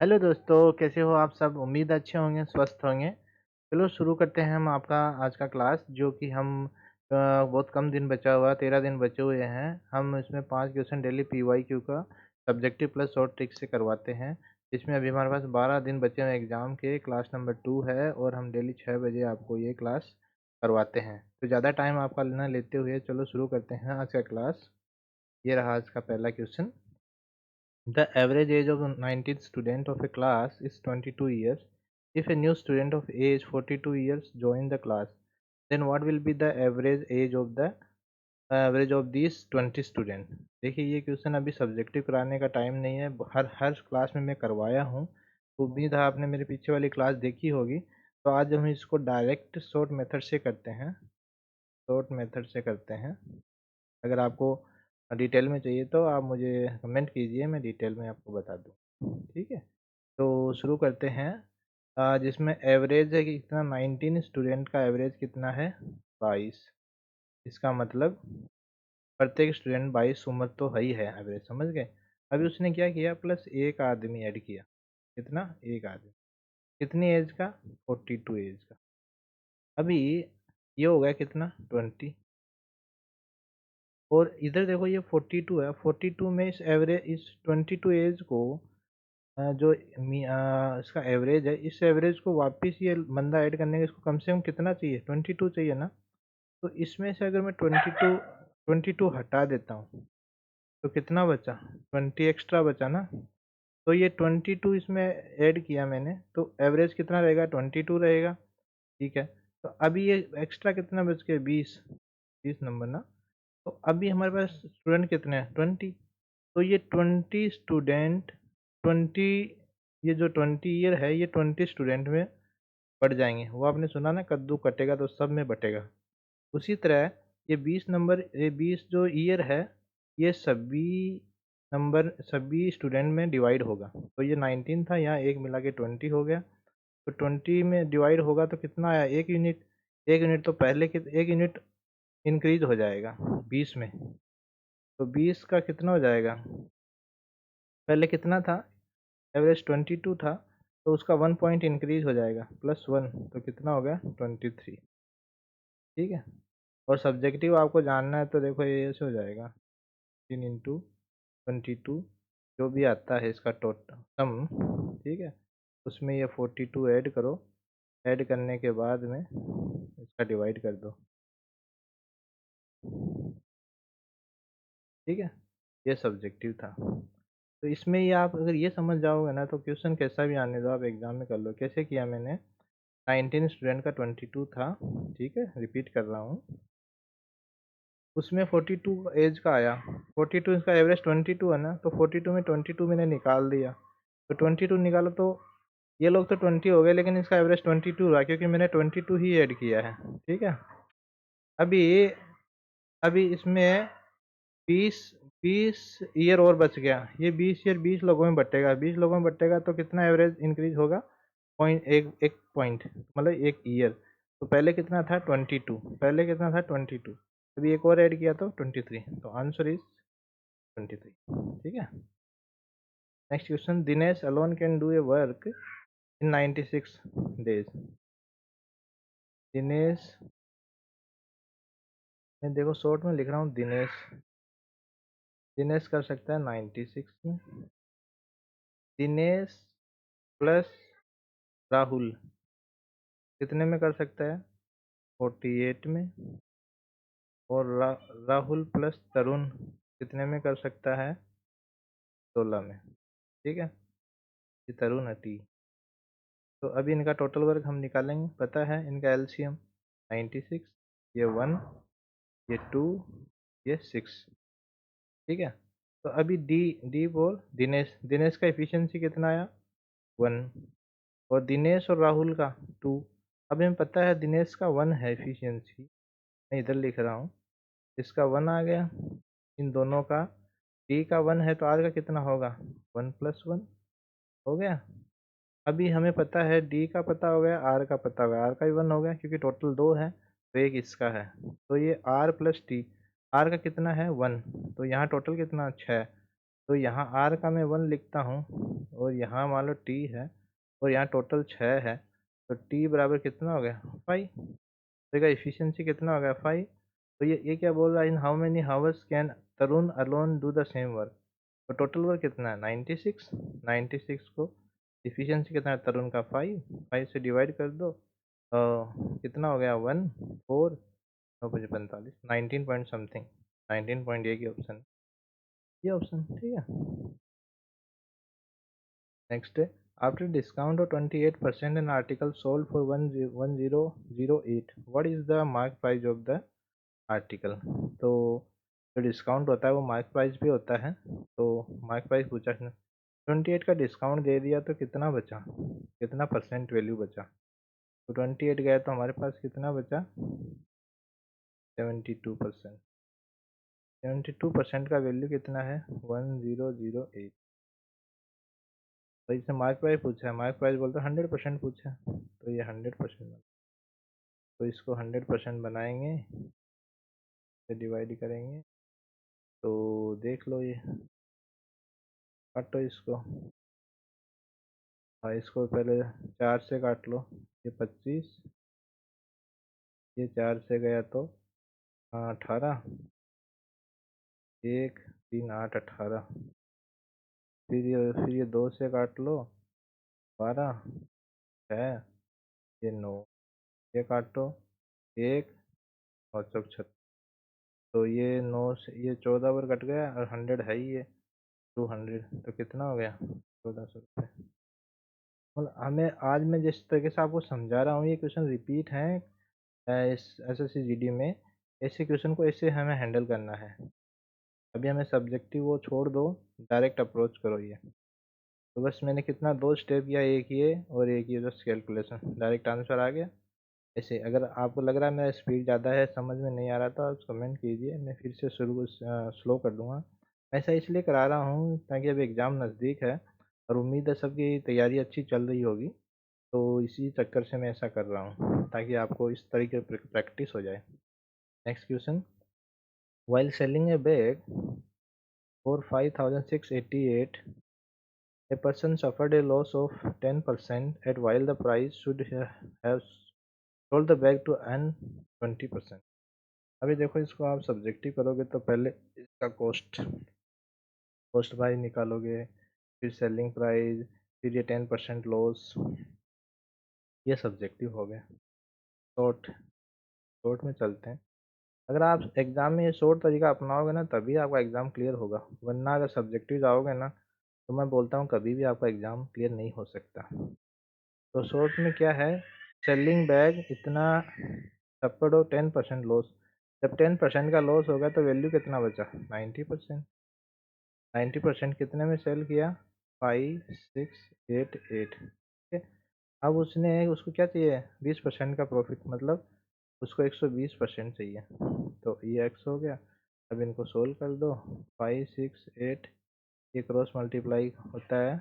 Hello दोस्तों, कैसे हो आप सब? उम्मीद अच्छे होंगे, स्वस्थ होंगे। चलो शुरू करते हैं हम आपका आज का क्लास जो कि हम बहुत कम दिन बचा हुआ है, 13 दिन बचे हुए हैं। हम इसमें 5 क्वेश्चन डेली पीवाईक्यू का सब्जेक्टिव प्लस शॉर्ट ट्रिक से करवाते हैं। इसमें अभी हमारे पास 12 दिन बचे हुए हैं एग्ज़ाम के, क्लास नंबर 2 है और हम डेली 6 बजे आपको ये क्लास करवाते हैं। तो ज़्यादा टाइम आपका ना लेते हुए चलो शुरू करते हैं आज का क्लास। ये रहा आज का पहला question. The average age of the 19th student of a class is 22 years. If a new student of age 42 years join the class, then what will be the average of these 20 student? देखिए ये question अभी subjective कराने का time नहीं है, हर class में मैं करवाया हूँ। तो उम्मीद है आपने मेरे पीछे वाली क्लास देखी होगी। तो आज हम इसको डायरेक्ट शॉर्ट मेथड से करते हैं। शॉर्ट मेथड से करते हैं। अगर आपको डिटेल में चाहिए तो आप मुझे कमेंट कीजिए, मैं डिटेल में आपको बता दूँ। ठीक है? तो शुरू करते हैं। जिसमें एवरेज है कि कितना 19 स्टूडेंट का एवरेज कितना है 22। इसका मतलब प्रत्येक स्टूडेंट 22 उम्र तो है ही है, एवरेज समझ गए। अभी उसने क्या किया, प्लस एक आदमी ऐड किया। कितना? एक आदमी। कितनी एज का? 42 एज का। अभी ये हो गया कितना 20। और इधर देखो ये 42 है। 42 में इस 22 एज को इसका एवरेज है, इस एवरेज को वापस ये बंदा ऐड करने का इसको कम से कम कितना चाहिए? 22 चाहिए ना। तो इसमें से अगर मैं 22 हटा देता हूँ तो कितना बचा? 20 एक्स्ट्रा बचा ना। तो ये 22 इसमें ऐड किया मैंने, तो एवरेज कितना रहेगा? 22 रहेगा। ठीक है। तो अभी ये एक्स्ट्रा कितना बच गया? 20। 20 नंबर ना। तो अभी हमारे पास स्टूडेंट कितने हैं? 20। तो ये 20 स्टूडेंट 20 ये जो 20 ईयर है ये 20 स्टूडेंट में बढ़ जाएंगे। वो आपने सुना ना, कद्दू कटेगा तो सब में बटेगा। उसी तरह ये 20 जो ईयर है ये सभी स्टूडेंट में डिवाइड होगा। तो ये 19 था, यहाँ एक मिला के 20 हो गया। तो 20 में डिवाइड होगा तो कितना आया? 1 यूनिट। 1 यूनिट तो पहले 1 यूनिट इंक्रीज हो जाएगा 20 में। तो 20 का कितना हो जाएगा? पहले कितना था? एवरेज 22 था, तो उसका 1 पॉइंट इंक्रीज हो जाएगा, +1 तो कितना हो गया? 23। ठीक है। और सब्जेक्टिव आपको जानना है तो देखो ये ऐसे हो जाएगा 3 इंटू 22 जो भी आता है इसका टोटल सम। ठीक है। उसमें ये 42 ऐड करो। ऐड करने के बाद में इसका डिवाइड कर दो। ठीक है। ये सब्जेक्टिव था। तो इसमें ये आप अगर ये समझ जाओगे ना तो क्वेश्चन कैसा भी आने दो आप एग्जाम में कर लो। कैसे किया मैंने? 19 स्टूडेंट का 22 था। ठीक है, रिपीट कर रहा हूँ। उसमें 42 एज का आया। 42 इसका एवरेज 22 है ना, तो 42 में 22 मैंने निकाल दिया। तो 22 निकालो तो ये लोग तो 20 हो गए, लेकिन इसका एवरेज 22 रहा क्योंकि मैंने 22 ही ऐड किया है। ठीक है। अभी अभी इसमें 20 20 ईयर और बच गया। ये 20 ईयर 20 लोगों में बटेगा। 20 लोगों में बटेगा तो कितना एवरेज इंक्रीज होगा? एक पॉइंट, मतलब एक ईयर। तो पहले कितना था? 22। पहले कितना था? 22। अभी एक और ऐड किया तो 23। तो आंसर इज 23। ठीक है। Next question. Dinesh alone can do a work in 96 days. Dinesh, मैं देखो शॉर्ट में लिख रहा हूँ दिनेश। दिनेश कर सकता है 96 में। दिनेश प्लस राहुल कितने में कर सकता है? 48 में। और राहुल प्लस तरुण कितने में कर सकता है? 16 में। ठीक है। ये तरुण है टी। तो अभी इनका टोटल वर्क हम निकालेंगे। पता है इनका एलसीएम 96, ये 1, ये 2, ये 6। ठीक है। तो अभी डी डी बोल दिनेश। दिनेश का एफिशिएंसी कितना आया? 1। और दिनेश और राहुल का 2। अब हमें पता है दिनेश का 1 है एफिशिएंसी, मैं इधर लिख रहा हूँ। इसका 1 आ गया इन दोनों का। डी का 1 है तो आर का कितना होगा? 1 + 1 हो गया। अभी हमें पता है डी का पता हो गया, आर का पता हो गया। आर का भी 1 हो गया क्योंकि टोटल 2 है तो एक इसका है। तो ये आर प्लस टी। आर का कितना है? 1। तो यहाँ टोटल कितना? 6। तो यहाँ आर का मैं 1 लिखता हूँ और यहाँ मान लो टी है और यहाँ टोटल 6 है, तो टी बराबर कितना हो गया 5। देखा इफिशियंसी कितना हो गया 5। तो ये क्या बोल रहा है, in how many hours can Tarun alone do the same work. तो टोटल वर्क कितना है 96। 96 को इफिशियंसी कितना है तरुण का 5, 5 से डिवाइड कर दो। कितना हो गया 1 4 9 5 45 19 पॉइंट समथिंग, 19 पॉइंट एक ही ऑप्शन, ये ऑप्शन ठीक है। नेक्स्ट है after discount of 28% an article sold for 1008, what is the mark price of the article. तो जो डिस्काउंट होता है वो मार्क प्राइस भी होता है, तो मार्क प्राइस पूछा है 28 का डिस्काउंट दे दिया तो कितना बचा, कितना परसेंट वैल्यू बचा। तो 28 गया तो हमारे पास कितना बचा 72%। 72% का वैल्यू कितना है 1008। तो इससे मार्क प्राइस पूछा है, मार्क प्राइस बोलते 100% पूछा है, तो ये 100%। तो इसको 100% बनाएंगे, से डिवाइड करेंगे, तो देख लो ये काटो इसको। और इसको पहले 4 से काट लो, ये 25, ये 4 से गया तो 18, 1 3 8 18। फिर ये 2 से काट लो 12, 6, ये 9, ये काटो 1 और चौक 36। तो ये 9 से ये 14 पर कट गया और 100 है ही ये 200, तो कितना हो गया 1400 रुपये। मतलब हमें आज मैं जिस तरीके से आपको समझा रहा हूँ ये क्वेश्चन रिपीट हैं इस SSC GD में। ऐसे क्वेश्चन को ऐसे हमें हैंडल करना है। अभी हमें सब्जेक्टिव वो छोड़ दो, डायरेक्ट अप्रोच करो ये। तो बस मैंने कितना 2 स्टेप किया, एक ये और एक ये जस्ट कैलकुलेशन, डायरेक्ट आंसर आ गया। ऐसे अगर आपको लग रहा है मेरा स्पीड ज़्यादा है, समझ में नहीं आ रहा था, आप कमेंट कीजिए, मैं फिर से शुरू स्लो कर दूंगा। ऐसा इसलिए करा रहा हूँ ताकि अब एग्ज़ाम नज़दीक है और उम्मीद है सबकी तैयारी अच्छी चल रही होगी, तो इसी चक्कर से मैं ऐसा कर रहा हूँ ताकि आपको इस तरीके प्रैक्टिस हो जाए। Next question, while selling A bag for 5688, a person suffered a loss of 10% at while the price should have sold the bag to earn 20%। अभी देखो इसको आप सब्जेक्टिव करोगे तो पहले इसका कॉस्ट कॉस्ट प्राइस निकालोगे, फिर सेलिंग प्राइस, फिर ये 10% लॉस, ये सब्जेक्टिव हो गया। शॉर्ट शॉर्ट में चलते हैं। अगर आप एग्ज़ाम में ये शॉर्ट तरीका अपनाओगे ना तभी आपका एग्ज़ाम क्लियर होगा, वरना अगर सब्जेक्टिव जाओगे ना तो मैं बोलता हूँ कभी भी आपका एग्ज़ाम क्लियर नहीं हो सकता। तो शॉर्ट में क्या है, सेलिंग बैग इतना सफर्ड हो 10% लॉस। जब 10% का लॉस होगा तो वैल्यू कितना बचा 90%। 90% कितने में सेल किया 5688, ठीक है। अब उसको क्या चाहिए 20% का प्रॉफिट, मतलब उसको 120% चाहिए, तो ये x हो गया। अब इनको सोल्व कर दो, 568 ये क्रॉस मल्टीप्लाई होता है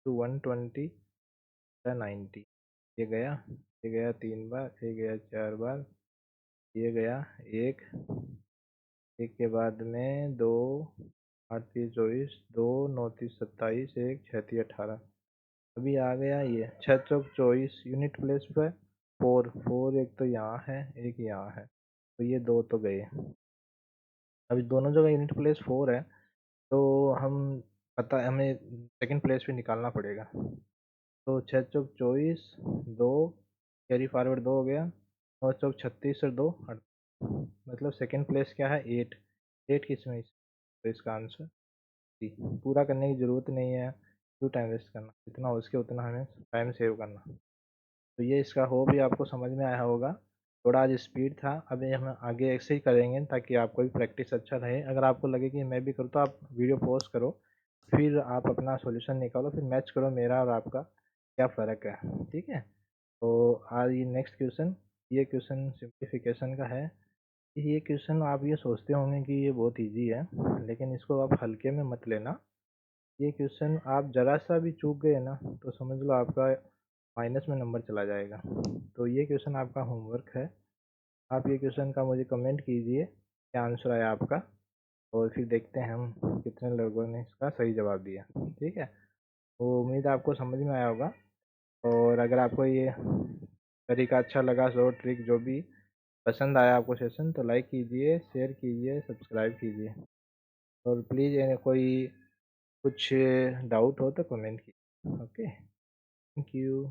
तो 120 90, ये गया 3 बार, ये गया 4 बार, ये गया एक एक के बाद में 2 8 3 24, 2 9 3 27, 1 6 3 18। अभी आ गया ये 6 चौक 24 यूनिट प्लेस पर 4 4, एक तो यहाँ है एक यहाँ है, तो ये 2 तो गए। अभी दोनों जगह यूनिट प्लेस 4 है, तो हम पता हमें सेकंड प्लेस पे निकालना पड़ेगा। तो 6 चौक 24, 2 कैरी फॉरवर्ड 2 हो गया, और चौक 36 और 2 मतलब सेकंड प्लेस क्या है 8। 8 किस में, तो इसका आंसर सी। पूरा करने की ज़रूरत नहीं है, क्यों टाइम वेस्ट करना, जितना हो सके उतना हमें टाइम सेव करना। तो ये इसका हो भी आपको समझ में आया होगा। थोड़ा आज स्पीड था, अभी हम आगे ऐसे ही करेंगे ताकि आपको भी प्रैक्टिस अच्छा रहे। अगर आपको लगे कि मैं भी करूँ तो आप वीडियो पॉज करो, फिर आप अपना सॉल्यूशन निकालो, फिर मैच करो मेरा और आपका क्या फ़र्क है, ठीक है। तो आज ये नेक्स्ट क्वेश्चन, ये क्वेश्चन सिंप्लीफिकेशन का है। ये क्वेश्चन आप ये सोचते होंगे कि ये बहुत इजी है, लेकिन इसको आप हल्के में मत लेना। ये क्वेश्चन आप ज़रा सा भी चूक गए ना तो समझ लो आपका माइनस में नंबर चला जाएगा। तो ये क्वेश्चन आपका होमवर्क है। आप ये क्वेश्चन का मुझे कमेंट कीजिए क्या आंसर आया आपका, और फिर देखते हैं हम कितने लोगों ने इसका सही जवाब दिया, ठीक है। तो उम्मीद है आपको समझ में आया होगा। और अगर आपको ये तरीका अच्छा लगा, सो ट्रिक जो भी पसंद आया आपको सेशन, तो लाइक कीजिए, शेयर कीजिए, सब्सक्राइब कीजिए। और प्लीज़ कोई कुछ डाउट हो तो कमेंट कीजिए। Okay, thank you.